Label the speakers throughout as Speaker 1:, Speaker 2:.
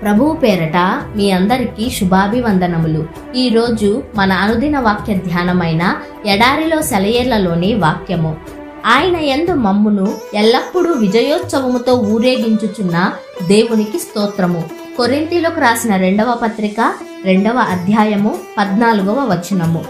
Speaker 1: ప్రభువు పేరట మీ అందరికీ శుభాభివందనములు. ఈరోజు మన అనుదిన వాక్య ధ్యానమైన ఎడారిలో సెలయేళ్లలోని వాక్యము. ఆయన యందు మమ్మును ఎల్లప్పుడూ విజయోత్సవముతో ఊరేగించుచున్న దేవునికి స్తోత్రము. కొరింథీయులకు రాసిన 2వ పత్రిక 2వ అధ్యాయము 14వ వచనము.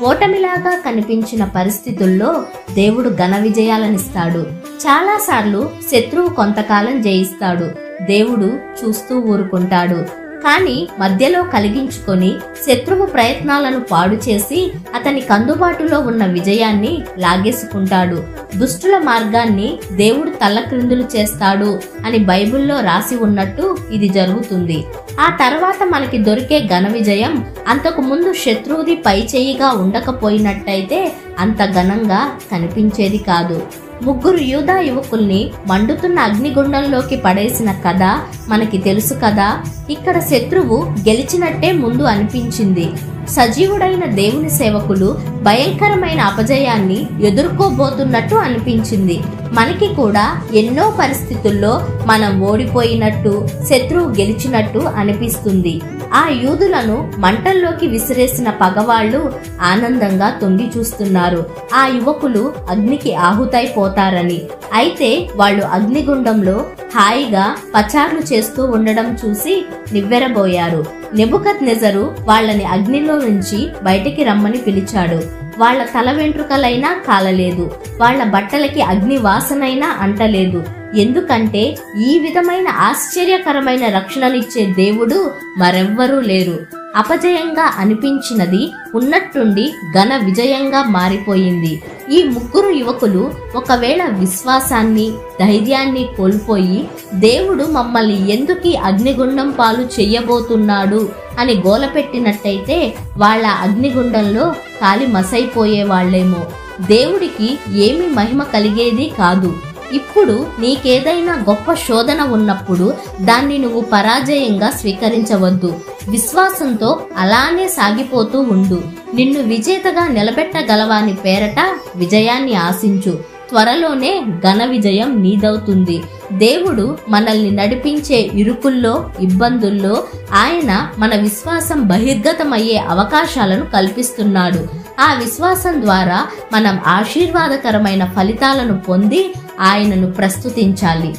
Speaker 1: ఓటమిలాగా కనిపించిన పరిస్థితుల్లో దేవుడు ఘన విజయాలనిస్తాడు. చాలాసార్లు శత్రువు కొంతకాలం జయిస్తాడు, దేవుడు చూస్తూ ఊరుకుంటాడు. కానీ మధ్యలో కలిగించుకొని శత్రువు ప్రయత్నాలను పాడు చేసి అతనికి అందుబాటులో ఉన్న విజయాన్ని లాగేసుకుంటాడు. దుష్టుల మార్గాన్ని దేవుడు తల్లక్రిందులు చేస్తాడు అని బైబిల్లో రాసి ఉన్నట్టు ఇది జరుగుతుంది. ఆ తర్వాత మనకి దొరికే ఘన విజయం అంతకు ముందు శత్రువుది పైచేయిగా ఉండకపోయినట్టయితే అంత ఘనంగా కనిపించేది కాదు. 3 యూదా యువకుల్ని మండుతున్న అగ్నిగుండంలోకి పడేసిన కథ మనకి తెలుసు కదా. ఇక్కడ శత్రువు గెలిచినట్టే ముందు అనిపించింది. సజీవుడైన దేవుని సేవకులు భయంకరమైన అపజయాన్ని ఎదుర్కోబోతున్నట్టు అనిపించింది. మనకి కూడా ఎన్నో పరిస్థితుల్లో మనం ఓడిపోయినట్టు, శత్రువు గెలిచినట్టు అనిపిస్తుంది. ఆ యూదులను మంటల్లోకి విసిరేసిన పగవాళ్లు ఆనందంగా తొంగి చూస్తున్నారు, ఆ యువకులు అగ్నికి ఆహుతైపోతారని. అయితే వాళ్ళు అగ్నిగుండంలో హాయిగా పచార్లు చేస్తూ ఉండడం చూసి నివ్వెరబోయారు. నెబుకద్నెజరు వాళ్ళని అగ్నిలో నుంచి బయటికి రమ్మని పిలిచాడు. వాళ్ళ తల వెంట్రుకలైనా కాలలేదు, వాళ్ళ బట్టలకి అగ్ని వాసనైనా అంటలేదు. ఎందుకంటే ఈ విధమైన ఆశ్చర్యకరమైన రక్షణనిచ్చే దేవుడు మరెవ్వరూ లేరు. అపజయంగా అనిపించినది ఉన్నట్టుండి ఘన విజయంగా మారిపోయింది. ఈ 3 యువకులు ఒకవేళ విశ్వాసాన్ని, ధైర్యాన్ని కోల్పోయి దేవుడు మమ్మల్ని ఎందుకీ అగ్నిగుండం పాలు చెయ్యబోతున్నాడు అని గోలపెట్టినట్టయితే వాళ్ళ అగ్నిగుండంలో కాలి మసైపోయే వాళ్లేమో. దేవుడికి ఏమీ మహిమ కలిగేది కాదు. ఇప్పుడు నీకేదైనా గొప్ప శోధన ఉన్నప్పుడు దాన్ని నువ్వు పరాజయంగా స్వీకరించవద్దు. విశ్వాసంతో అలానే సాగిపోతూ ఉండు. నిన్ను విజేతగా నిలబెట్టగలవాని పేరట విజయాన్ని ఆశించు. త్వరలోనే ఘన విజయం నీదవుతుంది. దేవుడు మనల్ని నడిపించే ఇరుకుల్లో, ఇబ్బందుల్లో ఆయన మన విశ్వాసం బహిర్గతమయ్యే అవకాశాలను కల్పిస్తున్నాడు. ఆ విశ్వాసం ద్వారా మనం ఆశీర్వాదకరమైన ఫలితాలను పొంది ఆయనను ప్రస్తుతించాలి.